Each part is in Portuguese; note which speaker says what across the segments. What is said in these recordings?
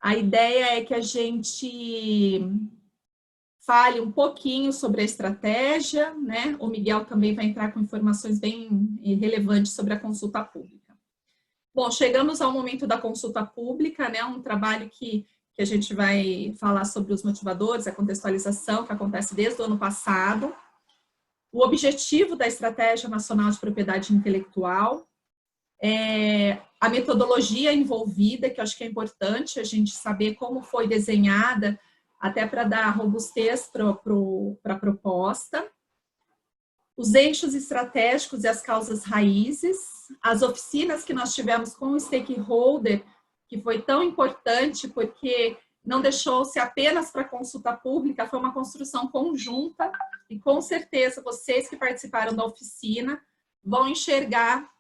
Speaker 1: A ideia é que a gente fale um pouquinho sobre a estratégia, né? O Miguel também vai entrar com informações bem relevantes sobre a consulta pública. Bom, chegamos ao momento da consulta pública, né? Um trabalho que a gente vai falar sobre os motivadores, a contextualização, que acontece desde o ano passado. O objetivo da Estratégia Nacional de Propriedade Intelectual, a metodologia envolvida, que eu acho que é importante a gente saber como foi desenhada, até para dar robustez para a proposta, os eixos estratégicos e as causas raízes, as oficinas que nós tivemos com o stakeholder, que foi tão importante porque não deixou-se apenas para consulta pública, foi uma construção conjunta, e com certeza vocês que participaram da oficina vão enxergar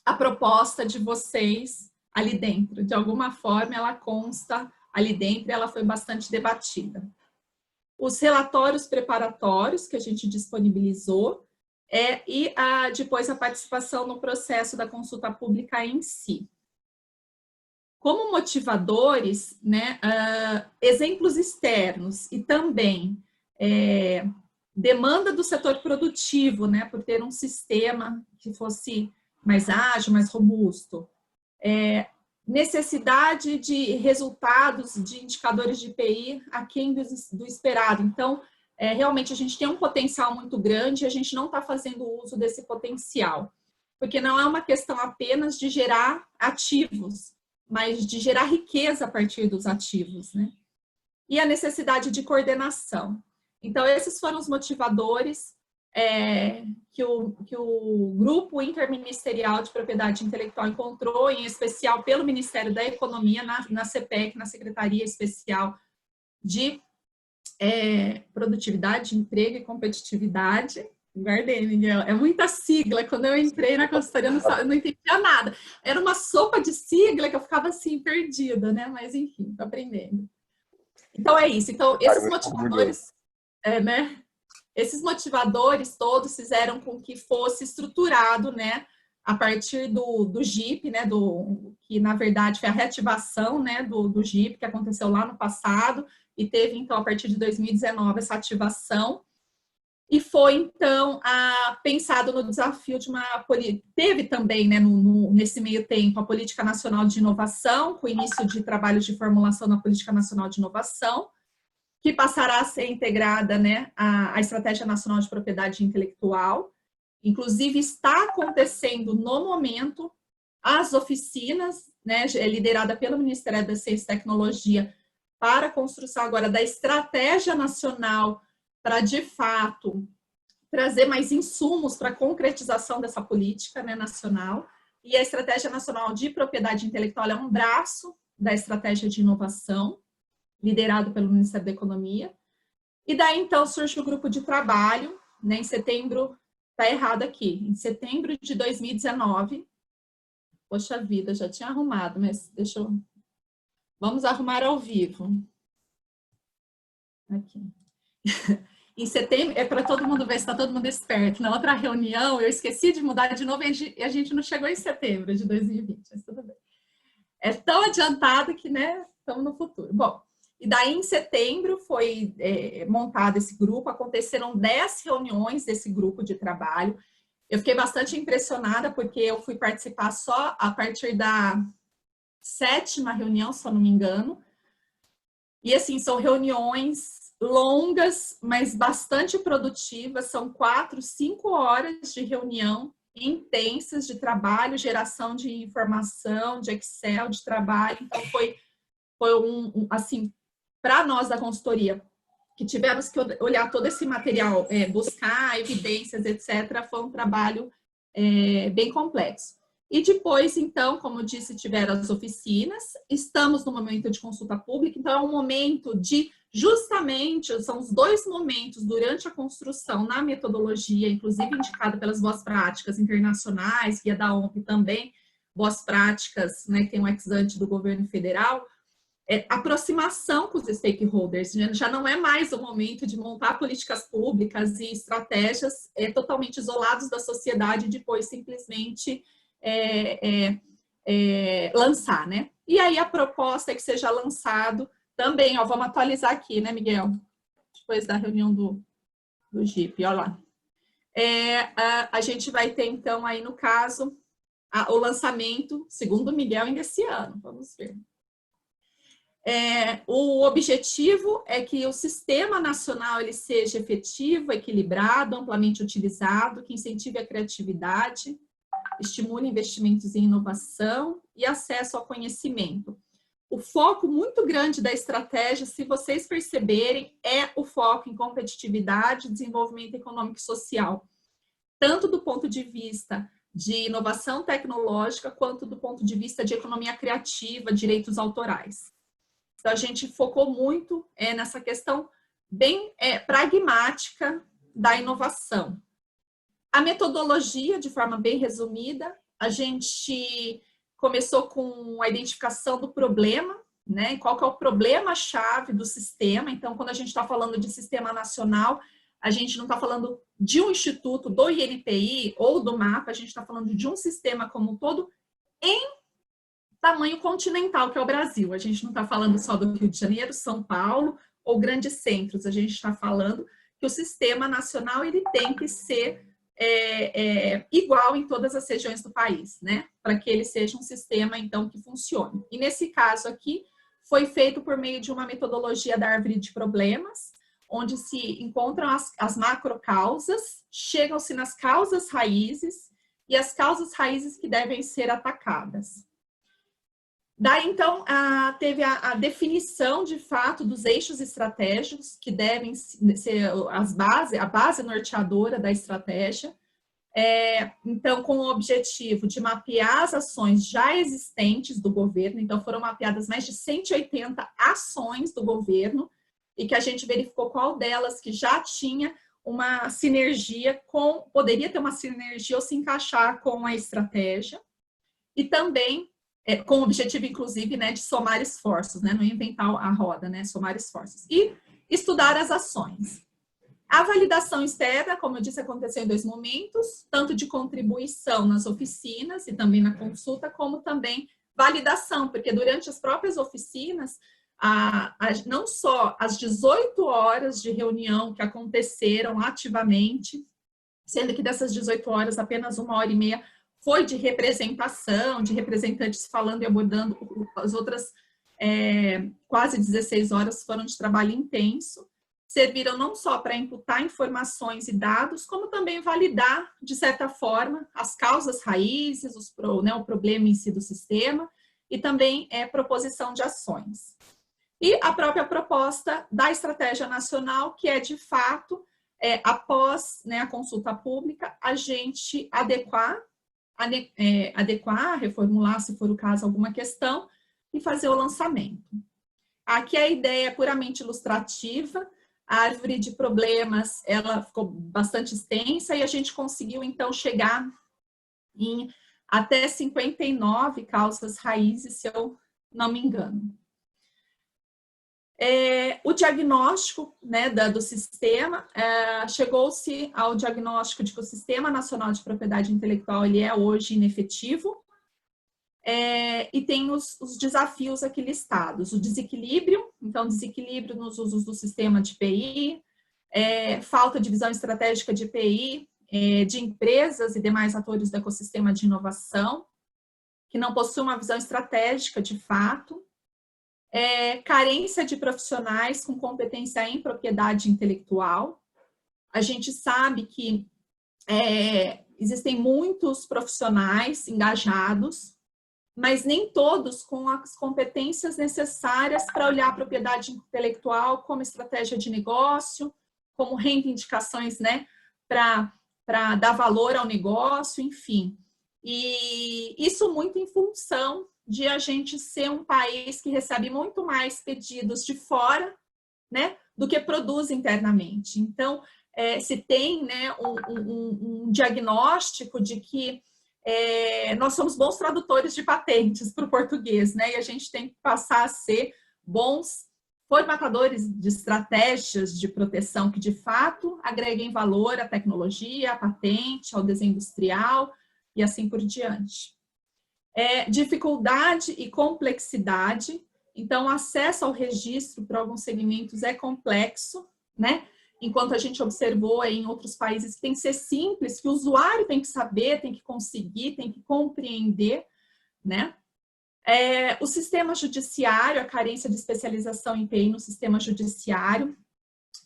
Speaker 1: a proposta de vocês ali dentro. De alguma forma, ela consta ali dentro, ela foi bastante debatida. Os relatórios preparatórios que a gente disponibilizou e depois a participação no processo da consulta pública em si. Como motivadores, né, exemplos externos e também demanda do setor produtivo, né, por ter um sistema que fosse mais ágil, mais robusto, necessidade de resultados de indicadores de IPI aquém do esperado. Então, realmente a gente tem um potencial muito grande e a gente não está fazendo uso desse potencial, porque não é uma questão apenas de gerar ativos, mas de gerar riqueza a partir dos ativos, né? E a necessidade de coordenação. Então, esses foram os motivadores que o Grupo Interministerial de Propriedade Intelectual encontrou, em especial pelo Ministério da Economia, na CPEC, na Secretaria Especial de Produtividade, Emprego e Competitividade. Guardei, Miguel. É muita sigla. Quando eu entrei na consultoria, eu não entendia nada. Era uma sopa de sigla que eu ficava assim, perdida, né? Mas, enfim, estou aprendendo. Então, é isso. Então, esses motivadores, né? Esses motivadores todos fizeram com que fosse estruturado, né, a partir do GIP, né, que na verdade foi a reativação, né, do GIP, que aconteceu lá no passado, e teve então a partir de 2019 essa ativação, e foi então pensado no desafio de teve também, né, nesse meio tempo, a Política Nacional de Inovação, com o início de trabalhos de formulação na Política Nacional de Inovação, que passará a ser integrada, né, à Estratégia Nacional de Propriedade Intelectual. Inclusive, está acontecendo no momento as oficinas, né, liderada pelo Ministério da Ciência e Tecnologia, para a construção agora da Estratégia Nacional, para, de fato, trazer mais insumos para a concretização dessa política, né, nacional. E a Estratégia Nacional de Propriedade Intelectual é um braço da Estratégia de Inovação, liderado pelo Ministério da Economia, e daí então surge o grupo de trabalho, né, em setembro, tá errado aqui, em setembro de 2019, poxa vida, já tinha arrumado, mas vamos arrumar ao vivo. Aqui. Em setembro, para todo mundo ver se está todo mundo esperto, na outra reunião eu esqueci de mudar de novo e a gente não chegou em setembro de 2020, mas tudo bem. É tão adiantado que, né, estamos no futuro. Bom, e daí, em setembro, foi montado esse grupo, aconteceram 10 reuniões desse grupo de trabalho. Eu fiquei bastante impressionada, porque eu fui participar só a partir da 7ª reunião, se eu não me engano. E, assim, são reuniões longas, mas bastante produtivas, são 4, 5 horas de reunião intensas de trabalho, geração de informação, de Excel, de trabalho. Então, foi assim, para nós da consultoria, que tivemos que olhar todo esse material, buscar evidências, etc., foi um trabalho bem complexo. E depois, então, como eu disse, tiveram as oficinas, estamos no momento de consulta pública, então é um momento de, justamente, são os 2 momentos durante a construção na metodologia, inclusive indicada pelas boas práticas internacionais, guia da OMP também, boas práticas, né, que tem um ex-ante do governo federal, aproximação com os stakeholders, já não é mais o momento de montar políticas públicas e estratégias totalmente isolados da sociedade e depois simplesmente lançar, né? E aí a proposta é que seja lançado também, ó, vamos atualizar aqui, né, Miguel? Depois da reunião do GIP, olha lá. A gente vai ter, então, aí no caso, o lançamento, segundo o Miguel, ainda esse ano, vamos ver. O objetivo é que o sistema nacional ele seja efetivo, equilibrado, amplamente utilizado, que incentive a criatividade, estimule investimentos em inovação e acesso ao conhecimento. O foco muito grande da estratégia, se vocês perceberem, é o foco em competitividade, desenvolvimento econômico e social, tanto do ponto de vista de inovação tecnológica, quanto do ponto de vista de economia criativa, direitos autorais. Então, a gente focou muito nessa questão bem pragmática da inovação. A metodologia, de forma bem resumida, a gente começou com a identificação do problema, né? Qual que é o problema-chave do sistema. Então, quando a gente está falando de sistema nacional, a gente não está falando de um instituto, do INPI ou do MAPA, a gente está falando de um sistema como um todo em tamanho continental, que é o Brasil. A gente não está falando só do Rio de Janeiro, São Paulo ou grandes centros. A gente está falando que o sistema nacional ele tem que ser igual em todas as regiões do país, né? Para que ele seja um sistema, então, que funcione. E nesse caso aqui, foi feito por meio de uma metodologia da árvore de problemas, onde se encontram as macrocausas, chegam-se nas causas raízes e as causas raízes que devem ser atacadas. Daí, então, teve a definição, de fato, dos eixos estratégicos, que devem ser a base norteadora da estratégia. Então, com o objetivo de mapear as ações já existentes do governo, então foram mapeadas mais de 180 ações do governo, e que a gente verificou qual delas que já tinha uma sinergia poderia ter uma sinergia ou se encaixar com a estratégia, e também com o objetivo, inclusive, né, de somar esforços, né, não inventar a roda, né, somar esforços. E estudar as ações. A validação externa, como eu disse, aconteceu em 2 momentos, tanto de contribuição nas oficinas e também na consulta, como também validação, porque durante as próprias oficinas, não só as 18 horas de reunião que aconteceram ativamente, sendo que dessas 18 horas, apenas 1h30 foi de representação, de representantes falando e abordando, as outras quase 16 horas foram de trabalho intenso, serviram não só para imputar informações e dados, como também validar, de certa forma, as causas raízes, o problema em si do sistema, e também proposição de ações. E a própria proposta da estratégia nacional, que é, de fato, após, né, a consulta pública, a gente adequar, reformular, se for o caso, alguma questão, e fazer o lançamento. Aqui a ideia é puramente ilustrativa, a árvore de problemas, ela ficou bastante extensa, e a gente conseguiu, então, chegar em até 59 causas raízes, se eu não me engano. O diagnóstico, né, do sistema, chegou-se ao diagnóstico de que o Sistema Nacional de Propriedade Intelectual ele é hoje inefetivo, e tem os desafios aqui listados. O desequilíbrio, então desequilíbrio nos usos do sistema de PI, falta de visão estratégica de PI, de empresas e demais atores do ecossistema de inovação, que não possuem uma visão estratégica de fato, carência de profissionais com competência em propriedade intelectual. A gente sabe que existem muitos profissionais engajados, mas nem todos com as competências necessárias para olhar a propriedade intelectual como estratégia de negócio, como reivindicações, né, para dar valor ao negócio, enfim. E isso muito em função de a gente ser um país que recebe muito mais pedidos de fora, né, do que produz internamente. Então, se tem, né, um diagnóstico de que nós somos bons tradutores de patentes para o português, né, e a gente tem que passar a ser bons formatadores de estratégias de proteção que, de fato, agreguem valor à tecnologia, à patente, ao desenho industrial e assim por diante. Dificuldade e complexidade. Então, o acesso ao registro para alguns segmentos é complexo, né? Enquanto a gente observou aí em outros países que tem que ser simples, que o usuário tem que saber, tem que conseguir, tem que compreender, né? O sistema judiciário, a carência de especialização em TI no sistema judiciário.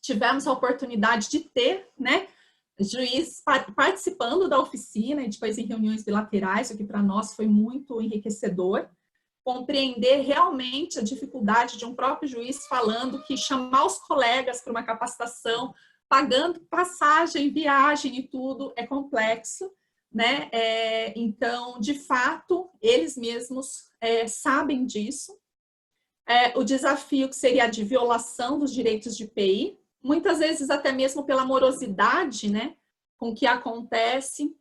Speaker 1: Tivemos a oportunidade de ter, né, juiz participando da oficina e depois em reuniões bilaterais, o que para nós foi muito enriquecedor. Compreender realmente a dificuldade de um próprio juiz falando que chamar os colegas para uma capacitação, pagando passagem, viagem e tudo, é complexo, né? Então, de fato, eles mesmos sabem disso. O desafio que seria de violação dos direitos de PI, muitas vezes até mesmo pela morosidade, né, com que acontece,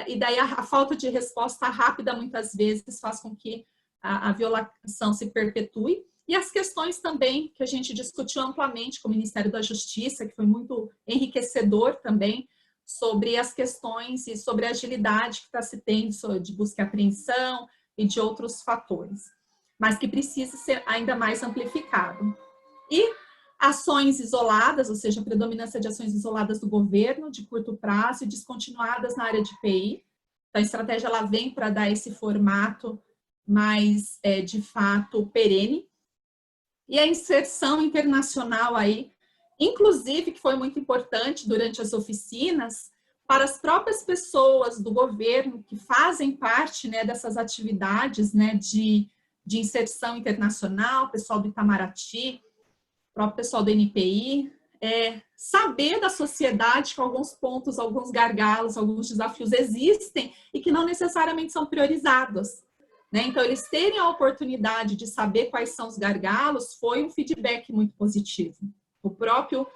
Speaker 1: e daí a falta de resposta rápida muitas vezes faz com que a violação se perpetue, e as questões também que a gente discutiu amplamente com o Ministério da Justiça, que foi muito enriquecedor também, sobre as questões e sobre a agilidade que está se tendo de busca e apreensão e de outros fatores, mas que precisa ser ainda mais amplificado. E ações isoladas, ou seja, a predominância de ações isoladas do governo, de curto prazo e descontinuadas na área de PI. Então, a estratégia ela vem para dar esse formato mais, de fato, perene. E a inserção internacional aí, inclusive, que foi muito importante durante as oficinas, para as próprias pessoas do governo que fazem parte, né, dessas atividades, né, de inserção internacional, pessoal do Itamaraty, próprio pessoal do NPI, saber da sociedade que alguns pontos, alguns gargalos, alguns desafios existem e que não necessariamente são priorizados, né? Então, eles terem a oportunidade de saber quais são os gargalos foi um feedback muito positivo. O próprio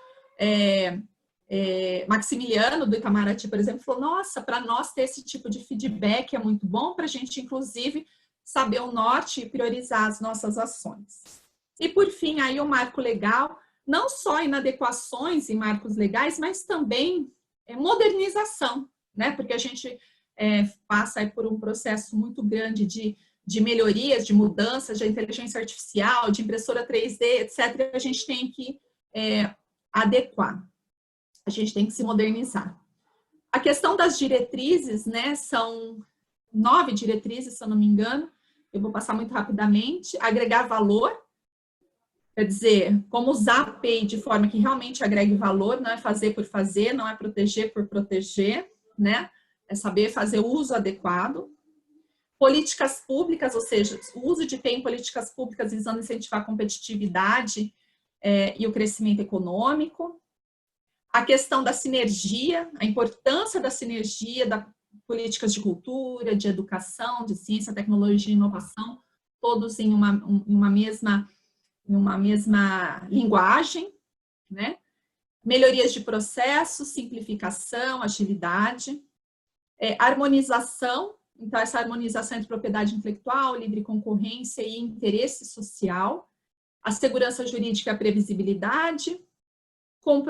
Speaker 1: Maximiliano do Itamaraty, por exemplo, falou, nossa, para nós ter esse tipo de feedback é muito bom para a gente, inclusive, saber o norte e priorizar as nossas ações. E, por fim, aí o marco legal, não só inadequações em marcos legais, mas também modernização, né? Porque a gente passa aí por um processo muito grande de melhorias, de mudanças, de inteligência artificial, de impressora 3D, etc. A gente tem que adequar, a gente tem que se modernizar. A questão das diretrizes, né? São 9 diretrizes, se eu não me engano, eu vou passar muito rapidamente. Agregar valor, quer dizer, como usar a PI de forma que realmente agregue valor, não é fazer por fazer, não é proteger por proteger, né? É saber fazer o uso adequado. Políticas públicas, ou seja, o uso de PI em políticas públicas visando incentivar a competitividade e o crescimento econômico. A questão da sinergia, a importância da sinergia das políticas de cultura, de educação, de ciência, tecnologia e inovação, todos em uma mesma linguagem, né? Melhorias de processo, simplificação, agilidade, harmonização, então essa harmonização entre propriedade intelectual, livre concorrência e interesse social, a segurança jurídica e a previsibilidade,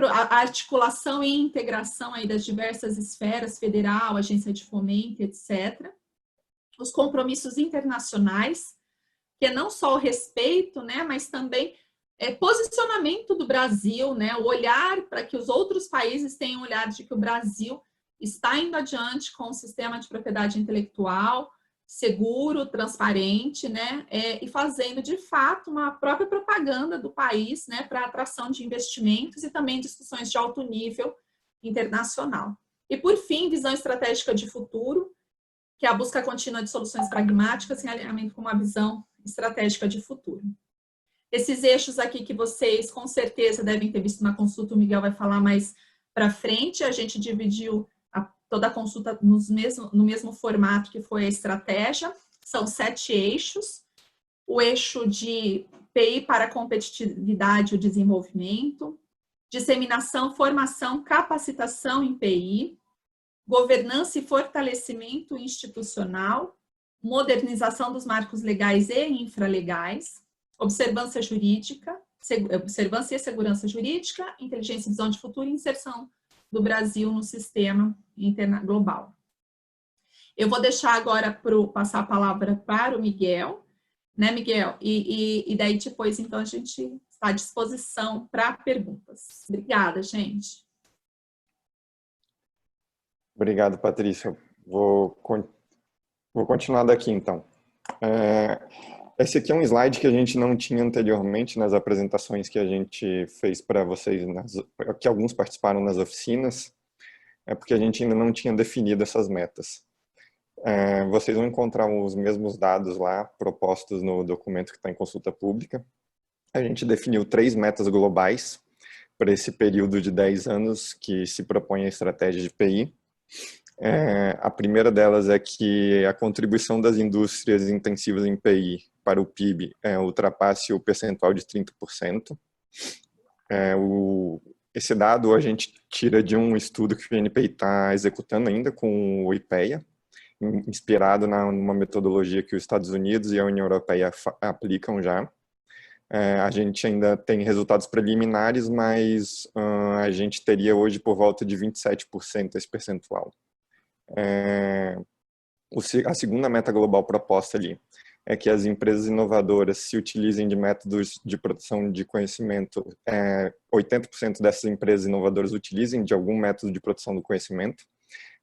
Speaker 1: a articulação e integração aí das diversas esferas, federal, agência de fomento, etc. Os compromissos internacionais, que é não só o respeito, né, mas também posicionamento do Brasil, né, o olhar para que os outros países tenham olhado de que o Brasil está indo adiante com o sistema de propriedade intelectual seguro, transparente, né, e fazendo de fato uma própria propaganda do país, né, para atração de investimentos e também discussões de alto nível internacional. E por fim, visão estratégica de futuro, que é a busca contínua de soluções pragmáticas em alinhamento com uma visão estratégica de futuro. Esses eixos aqui que vocês com certeza devem ter visto na consulta, o Miguel vai falar mais para frente, a gente dividiu toda a consulta no mesmo formato que foi a estratégia, são 7 eixos, o eixo de PI para a competitividade e o desenvolvimento, disseminação, formação, capacitação em PI, governança e fortalecimento institucional, modernização dos marcos legais e infralegais, observância jurídica, observância e segurança jurídica, inteligência e visão de futuro e inserção do Brasil no sistema global. Eu vou deixar agora passar a palavra para o Miguel, né, Miguel? E daí depois, então, a gente está à disposição para perguntas. Obrigada, gente.
Speaker 2: Obrigado, Patrícia. Vou continuar daqui, então. Esse aqui é um slide que a gente não tinha anteriormente nas apresentações que a gente fez para vocês, que alguns participaram nas oficinas, porque a gente ainda não tinha definido essas metas. Vocês vão encontrar os mesmos dados lá propostos no documento que está em consulta pública. A gente definiu 3 metas globais para esse período de 10 anos que se propõe a estratégia de PI. A primeira delas é que a contribuição das indústrias intensivas em PI para o PIB ultrapasse o percentual de 30%. Esse dado a gente tira de um estudo que o INPI está executando ainda com o IPEA, inspirado numa metodologia que os Estados Unidos e a União Europeia aplicam já. A gente ainda tem resultados preliminares, mas a gente teria hoje por volta de 27% esse percentual. A segunda meta global proposta ali é que as empresas inovadoras se utilizem de métodos de produção de conhecimento. 80% dessas empresas inovadoras utilizem de algum método de produção do conhecimento.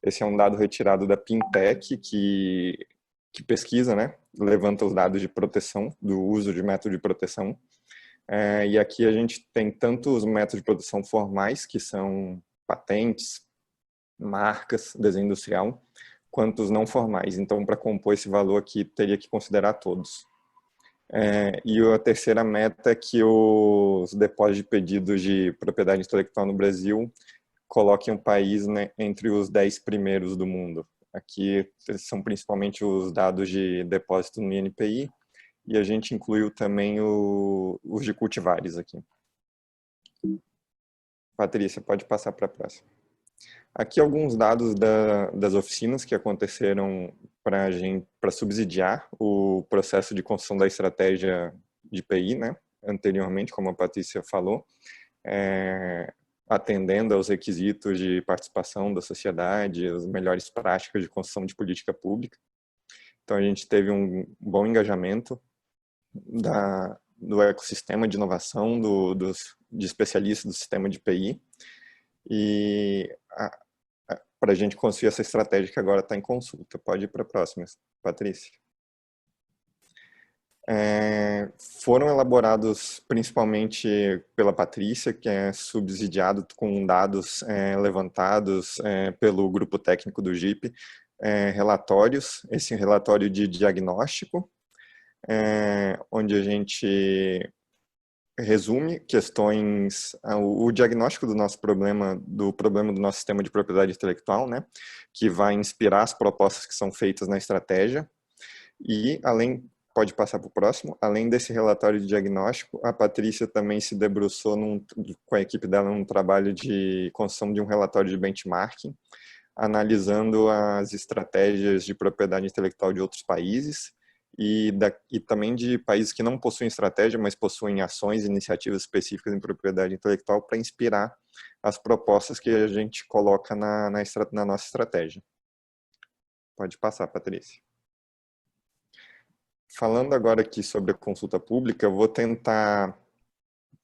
Speaker 2: Esse é um dado retirado da Pintec, que pesquisa, né? Levanta os dados de proteção, do uso de método de proteção. E aqui a gente tem tanto os métodos de produção formais, que são patentes, marcas, desenho industrial, quanto os não formais. Então, para compor esse valor aqui, teria que considerar todos. E a terceira meta é que os depósitos de pedidos de propriedade intelectual no Brasil coloquem o país, né, entre os 10 primeiros do mundo. Aqui são principalmente os dados de depósito no INPI, e a gente incluiu também os de cultivares aqui. Patrícia, pode passar para a próxima. Aqui alguns dados das oficinas que aconteceram para subsidiar o processo de construção da estratégia de PI, né, anteriormente, como a Patrícia falou, atendendo aos requisitos de participação da sociedade, as melhores práticas de construção de política pública. Então a gente teve um bom engajamento do ecossistema de inovação, de especialistas do sistema de PI, e para a gente construir essa estratégia que agora está em consulta. Pode ir para a próxima, Patrícia. Foram elaborados principalmente pela Patrícia, que é subsidiado com dados levantados pelo grupo técnico do GIP, relatórios, esse relatório de diagnóstico, onde a gente resume questões, o diagnóstico do nosso problema, do nosso sistema de propriedade intelectual, né, que vai inspirar as propostas que são feitas na estratégia. E pode passar para o próximo, além desse relatório de diagnóstico, a Patrícia também se debruçou com a equipe dela num trabalho de construção de um relatório de benchmarking, analisando as estratégias de propriedade intelectual de outros países, e também de países que não possuem estratégia, mas possuem ações e iniciativas específicas em propriedade intelectual para inspirar as propostas que a gente coloca na nossa estratégia. Pode passar, Patrícia. Falando agora aqui sobre a consulta pública, eu vou tentar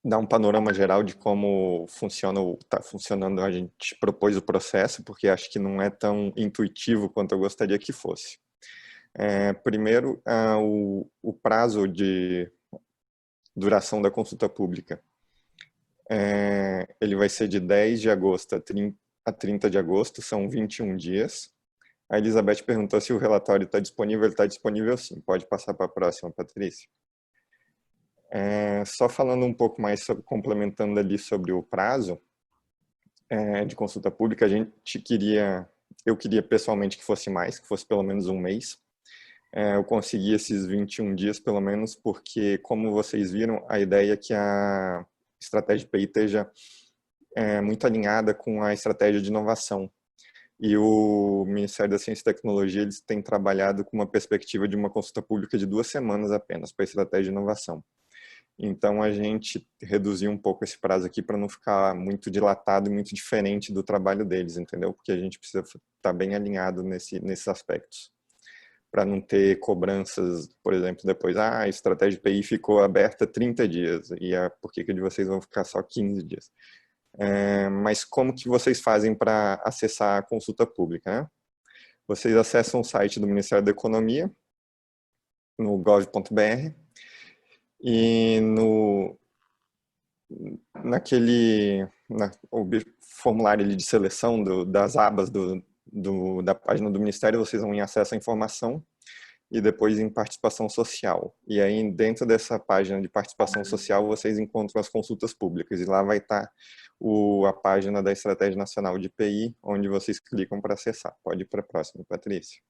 Speaker 2: dar um panorama geral de como está funcionando. A gente propôs o processo, porque acho que não é tão intuitivo quanto eu gostaria que fosse. Primeiro, o prazo de duração da consulta pública. Ele vai ser de 10 de agosto a 30 de agosto, são 21 dias. A Elizabeth perguntou se o relatório está disponível. Ele está disponível sim. Pode passar para a próxima, Patrícia. Só falando um pouco mais, complementando ali sobre o prazo de consulta pública, eu queria pessoalmente que fosse mais, que fosse pelo menos um mês. Eu consegui esses 21 dias, pelo menos, porque, como vocês viram, a ideia é que a estratégia de PI esteja muito alinhada com a estratégia de inovação. E o Ministério da Ciência e Tecnologia, eles têm trabalhado com uma perspectiva de uma consulta pública de 2 semanas apenas para a estratégia de inovação. Então, a gente reduziu um pouco esse prazo aqui para não ficar muito dilatado e muito diferente do trabalho deles, entendeu? Porque a gente precisa estar bem alinhado nesses aspectos, para não ter cobranças, por exemplo, depois, a estratégia de PI ficou aberta 30 dias, e por que de vocês vão ficar só 15 dias? Mas como que vocês fazem para acessar a consulta pública, né? Vocês acessam o site do Ministério da Economia, no gov.br, e o formulário ali de seleção das abas da página do Ministério, vocês vão em acesso à informação e depois em participação social. E aí, dentro dessa página de participação social, vocês encontram as consultas públicas. E lá vai estar a página da Estratégia Nacional de PI, onde vocês clicam para acessar. Pode ir para a próxima, Patrícia.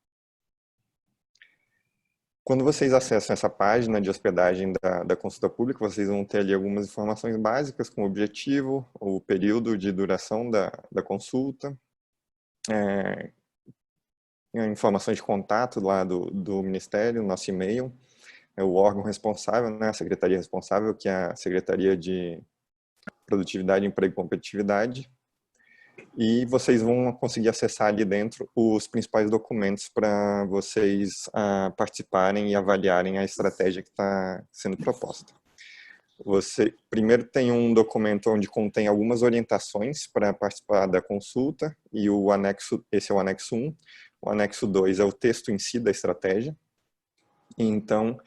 Speaker 2: Quando vocês acessam essa página de hospedagem da consulta pública, vocês vão ter ali algumas informações básicas, como o objetivo, o período de duração da consulta, informações de contato lá do Ministério, nosso e-mail, o órgão responsável, né, a secretaria responsável, que é a Secretaria de Produtividade, Emprego e Competitividade, e vocês vão conseguir acessar ali dentro os principais documentos para vocês participarem e avaliarem a estratégia que está sendo proposta. Você primeiro tem um documento onde contém algumas orientações para participar da consulta, e esse é o anexo 1. O anexo 2 é o texto em si da estratégia. Então,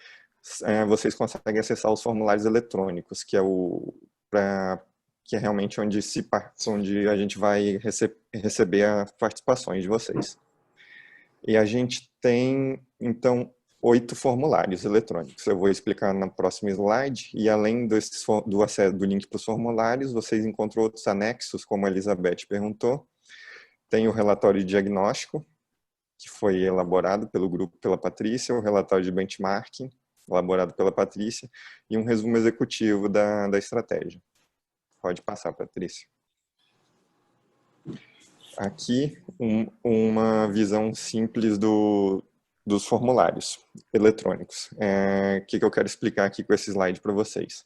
Speaker 2: vocês conseguem acessar os formulários eletrônicos, que é realmente onde a gente vai receber as participações de vocês. E a gente tem, então, 8 formulários eletrônicos. Eu vou explicar na próxima slide, e além do link para os formulários, vocês encontram outros anexos, como a Elizabeth perguntou. Tem o relatório de diagnóstico, que foi elaborado pelo grupo, pela Patrícia, o relatório de benchmarking, elaborado pela Patrícia, e um resumo executivo da estratégia. Pode passar, Patrícia. Aqui, uma visão simples dos formulários eletrônicos. O que eu quero explicar aqui com esse slide para vocês?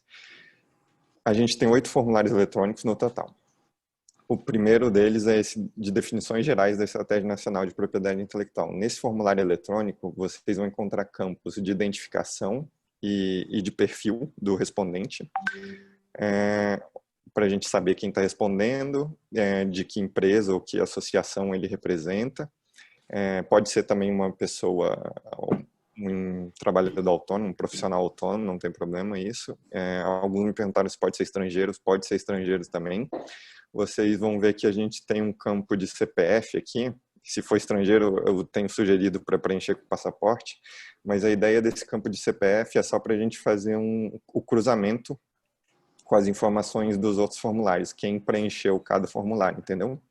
Speaker 2: A gente tem 8 formulários eletrônicos no total. O primeiro deles é esse de definições gerais da Estratégia Nacional de Propriedade Intelectual. Nesse formulário eletrônico, vocês vão encontrar campos de identificação e de perfil do respondente, para a gente saber quem está respondendo, de que empresa ou que associação ele representa. Pode ser também uma pessoa, um trabalhador autônomo, um profissional autônomo, não tem problema isso. Alguns me perguntaram se pode ser estrangeiros também. Vocês vão ver que a gente tem um campo de CPF aqui. Se for estrangeiro, eu tenho sugerido para preencher com o passaporte, mas a ideia desse campo de CPF é só para a gente fazer o cruzamento com as informações dos outros formulários, quem preencheu cada formulário, entendeu?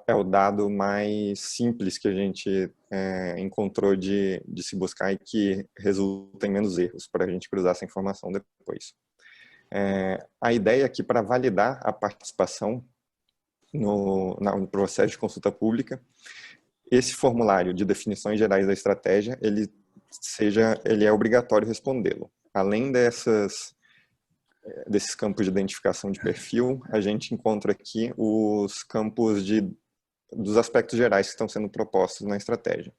Speaker 2: É o dado mais simples que a gente encontrou de se buscar e que resulta em menos erros, para a gente cruzar essa informação depois. A ideia aqui para validar a participação no processo de consulta pública, esse formulário de definições gerais da estratégia, ele é obrigatório respondê-lo. Além desses campos de identificação de perfil, a gente encontra aqui os campos dos aspectos gerais que estão sendo propostos na estratégia.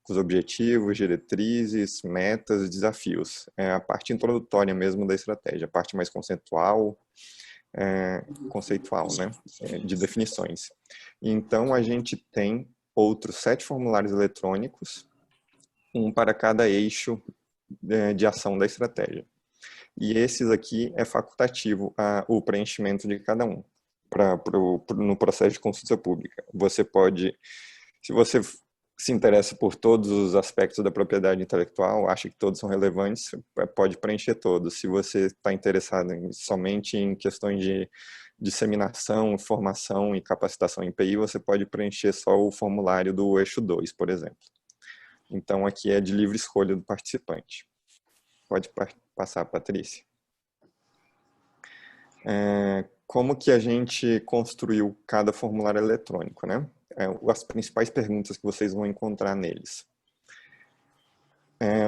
Speaker 2: Os objetivos, diretrizes, metas, desafios. É a parte introdutória mesmo da estratégia, a parte mais conceitual, né, de definições. Então, a gente tem outros 7 formulários eletrônicos, um para cada eixo de ação da estratégia. E esses aqui é facultativo o preenchimento de cada um no processo de consulta pública. Você pode, se você se interessa por todos os aspectos da propriedade intelectual, acha que todos são relevantes, pode preencher todos. Se você está interessado somente em questões de disseminação, formação e capacitação em PI, você pode preencher só o formulário do eixo 2, por exemplo. Então, aqui é de livre escolha do participante. Pode passar, Patrícia. Como que a gente construiu cada formulário eletrônico, né? As principais perguntas que vocês vão encontrar neles.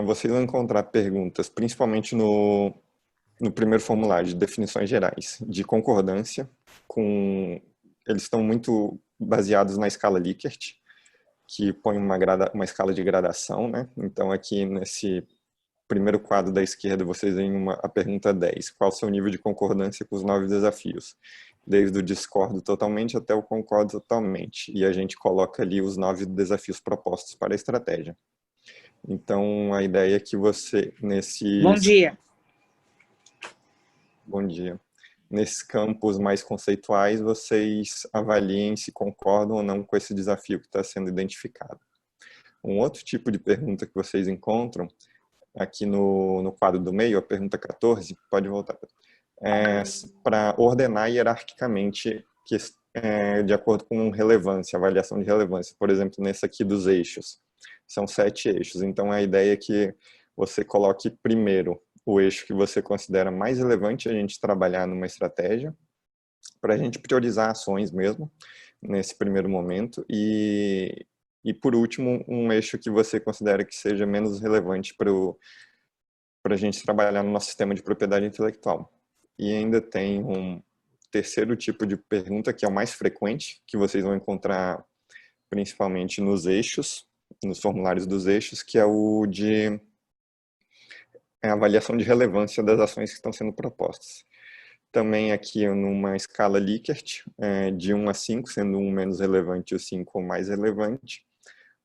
Speaker 2: Vocês vão encontrar perguntas, principalmente no no primeiro formulário de definições gerais de concordância, eles estão muito baseados na escala Likert, que põe uma escala de gradação, né? Então, aqui nesse primeiro quadro da esquerda, vocês veem a pergunta 10. Qual o seu nível de concordância com os 9 desafios? Desde o discordo totalmente até o concordo totalmente. E a gente coloca ali os 9 desafios propostos para a estratégia. Então, a ideia é que você,
Speaker 3: Bom dia.
Speaker 2: Bom dia. Nesses campos mais conceituais, vocês avaliem se concordam ou não com esse desafio que está sendo identificado. Um outro tipo de pergunta que vocês encontram aqui no quadro do meio, a pergunta 14, pode voltar, para ordenar hierarquicamente de acordo com relevância, avaliação de relevância. Por exemplo, nesse aqui dos eixos. São 7 eixos, então a ideia é que você coloque primeiro o eixo que você considera mais relevante a gente trabalhar numa estratégia, para a gente priorizar ações mesmo, nesse primeiro momento, e por último, um eixo que você considera que seja menos relevante para a gente trabalhar no nosso sistema de propriedade intelectual. E ainda tem um terceiro tipo de pergunta, que é o mais frequente, que vocês vão encontrar principalmente nos eixos, nos formulários dos eixos, que é o de avaliação de relevância das ações que estão sendo propostas. Também aqui numa escala Likert, de 1 a 5, sendo 1 menos relevante e o 5 mais relevante,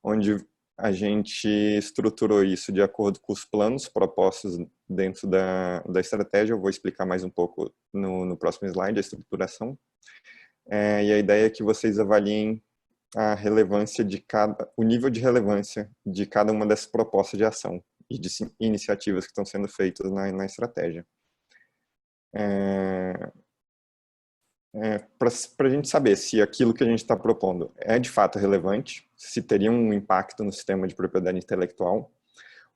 Speaker 2: onde a gente estruturou isso de acordo com os planos propostos dentro da estratégia. Eu vou explicar mais um pouco no próximo slide, a estruturação. E a ideia é que vocês avaliem a relevância o nível de relevância de cada uma dessas propostas de ação e de iniciativas que estão sendo feitas na estratégia. Para a gente saber se aquilo que a gente está propondo é de fato relevante, se teria um impacto no sistema de propriedade intelectual,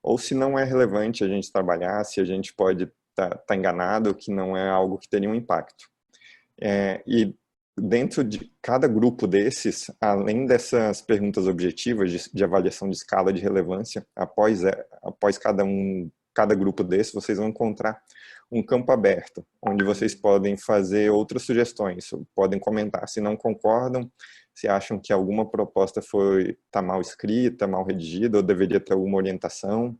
Speaker 2: ou se não é relevante a gente trabalhar, se a gente pode estar enganado, que não é algo que teria um impacto. E dentro de cada grupo desses, além dessas perguntas objetivas de avaliação de escala de relevância, após cada grupo desses, vocês vão encontrar um campo aberto, onde vocês podem fazer outras sugestões, podem comentar se não concordam, se acham que alguma proposta está mal escrita, mal redigida, ou deveria ter alguma orientação,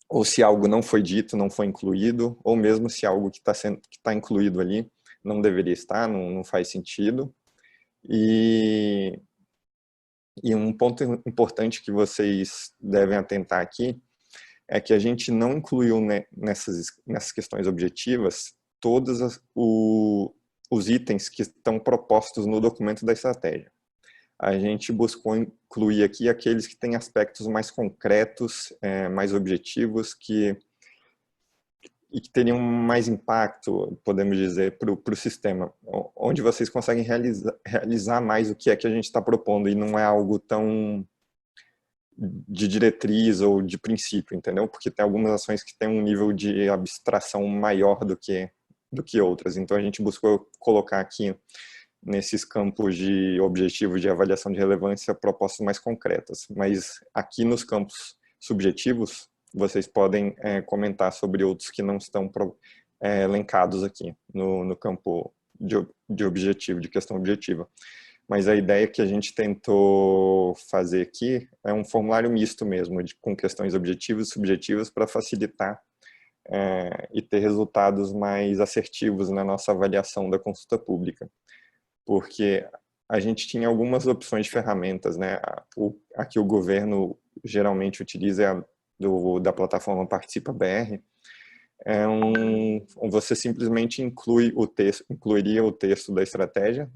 Speaker 2: ou se algo não foi dito, não foi incluído, ou mesmo se algo que está incluído ali não deveria estar, não faz sentido. E um ponto importante que vocês devem atentar aqui é que a gente não incluiu nessas questões objetivas todos os itens que estão propostos no documento da estratégia. A gente buscou incluir aqui aqueles que têm aspectos mais concretos, mais objetivos, e que teriam mais impacto, podemos dizer, para o sistema, onde vocês conseguem realizar mais o que é que a gente está propondo, e não é algo tão de diretriz ou de princípio, entendeu? Porque tem algumas ações que têm um nível de abstração maior do que outras. Então a gente buscou colocar aqui nesses campos de objetivo de avaliação de relevância propostas mais concretas. Mas aqui nos campos subjetivos, vocês podem comentar sobre outros que não estão elencados aqui no campo de objetivo, de questão objetiva. Mas a ideia que a gente tentou fazer aqui é um formulário misto mesmo, com questões objetivas e subjetivas, para facilitar e ter resultados mais assertivos na nossa avaliação da consulta pública. Porque a gente tinha algumas opções de ferramentas, né? A que o governo geralmente utiliza é a da plataforma Participa BR. Você simplesmente incluiria o texto da estratégia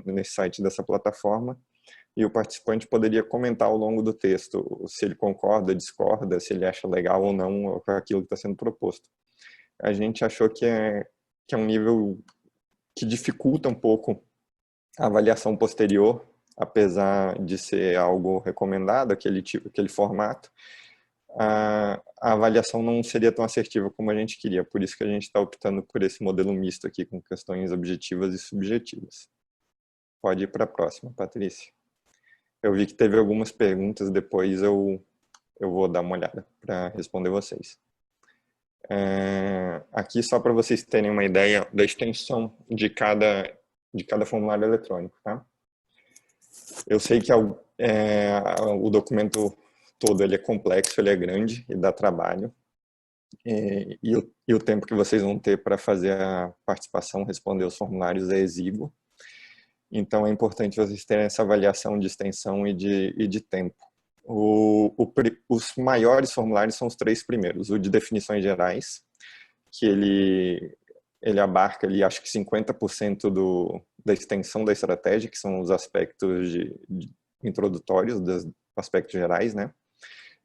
Speaker 2: nesse site dessa plataforma, e o participante poderia comentar ao longo do texto se ele concorda, discorda, se ele acha legal ou não com aquilo que está sendo proposto. A gente achou que é um nível que dificulta um pouco a avaliação posterior, apesar de ser algo recomendado, aquele formato. A avaliação não seria tão assertiva como a gente queria, por isso que a gente está optando por esse modelo misto aqui, com questões objetivas e subjetivas. Pode ir para a próxima, Patrícia. Eu vi que teve algumas perguntas, depois eu vou dar uma olhada para responder vocês. Aqui só para vocês terem uma ideia da extensão de cada formulário eletrônico, tá? Eu sei que o documento todo ele é complexo, ele é grande e dá trabalho. E o tempo que vocês vão ter para fazer a participação, responder os formulários é exíguo. Então, é importante vocês terem essa avaliação de extensão e de tempo. Os maiores formulários são os 3 primeiros. O de definições gerais, que ele abarca, acho que 50% da extensão da estratégia, que são os aspectos introdutórios dos aspectos gerais, né?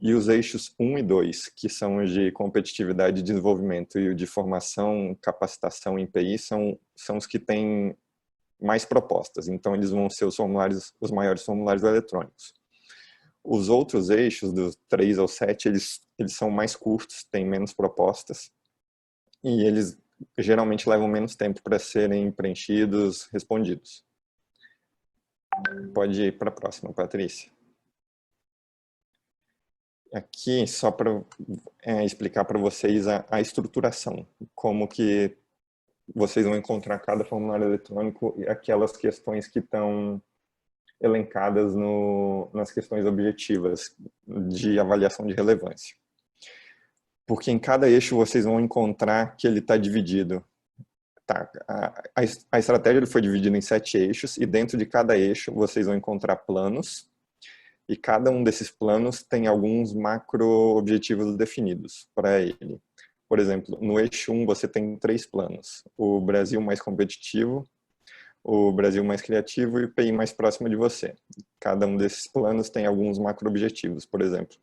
Speaker 2: E os eixos 1 e 2, que são os de competitividade e desenvolvimento, e o de formação, capacitação em PI, são os que têm mais propostas. Então, eles vão ser os maiores formulários eletrônicos. Os outros eixos, dos 3 ao 7, eles são mais curtos, têm menos propostas, e eles geralmente levam menos tempo para serem preenchidos, respondidos. Pode ir para a próxima, Patrícia. Aqui, só para explicar para vocês a estruturação, como que vocês vão encontrar cada formulário eletrônico e aquelas questões que estão elencadas nas questões objetivas de avaliação de relevância. Porque em cada eixo vocês vão encontrar que ele está dividido. Tá, a estratégia ele foi dividida em 7 eixos e dentro de cada eixo vocês vão encontrar planos. E cada um desses planos tem alguns macro-objetivos definidos para ele. Por exemplo, no eixo 1 você tem 3 planos. O Brasil mais competitivo, o Brasil mais criativo e o PI mais próximo de você. Cada um desses planos tem alguns macro-objetivos. Por exemplo,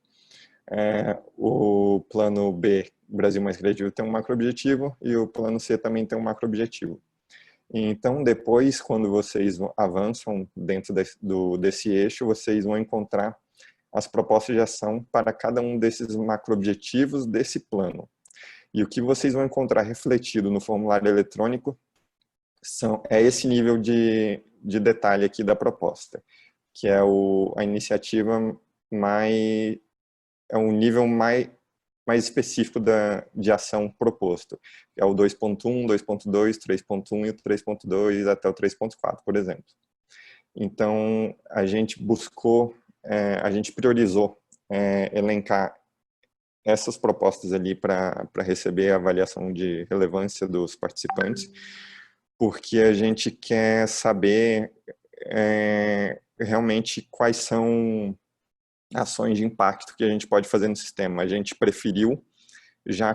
Speaker 2: o plano B, Brasil mais criativo, tem um macro-objetivo e o plano C também tem um macro-objetivo. Então, depois, quando vocês avançam dentro desse eixo, vocês vão encontrar as propostas de ação para cada um desses macro-objetivos desse plano. E o que vocês vão encontrar refletido no formulário eletrônico é esse nível de detalhe aqui da proposta, que é a iniciativa é um nível mais específico de ação proposto. É o 2.1, 2.2, 3.1 e o 3.2 até o 3.4, por exemplo. Então, a gente priorizou elencar essas propostas ali para receber a avaliação de relevância dos participantes, porque a gente quer saber realmente quais são ações de impacto que a gente pode fazer no sistema. A gente preferiu já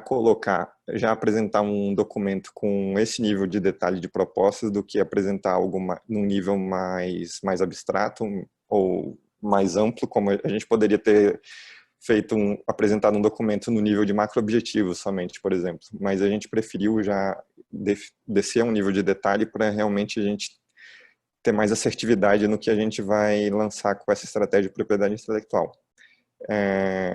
Speaker 2: apresentar um documento com esse nível de detalhe de propostas do que apresentar algo num nível mais abstrato ou mais amplo, como a gente poderia ter apresentado um documento no nível de macro-objetivos somente, por exemplo. Mas a gente preferiu já descer a um nível de detalhe para realmente a gente ter mais assertividade no que a gente vai lançar com essa estratégia de propriedade intelectual.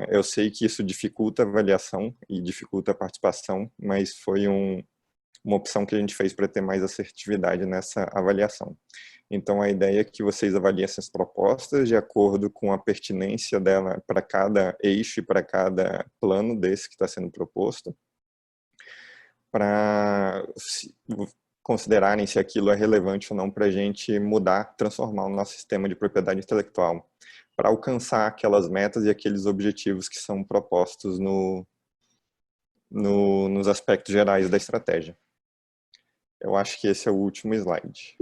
Speaker 2: Eu sei que isso dificulta a avaliação e dificulta a participação, mas foi uma opção que a gente fez para ter mais assertividade nessa avaliação. Então, a ideia é que vocês avaliem essas propostas de acordo com a pertinência dela para cada eixo e para cada plano desse que está sendo proposto, para considerarem se aquilo é relevante ou não para a gente transformar o nosso sistema de propriedade intelectual, para alcançar aquelas metas e aqueles objetivos que são propostos nos aspectos gerais da estratégia. Eu acho que esse é o último slide.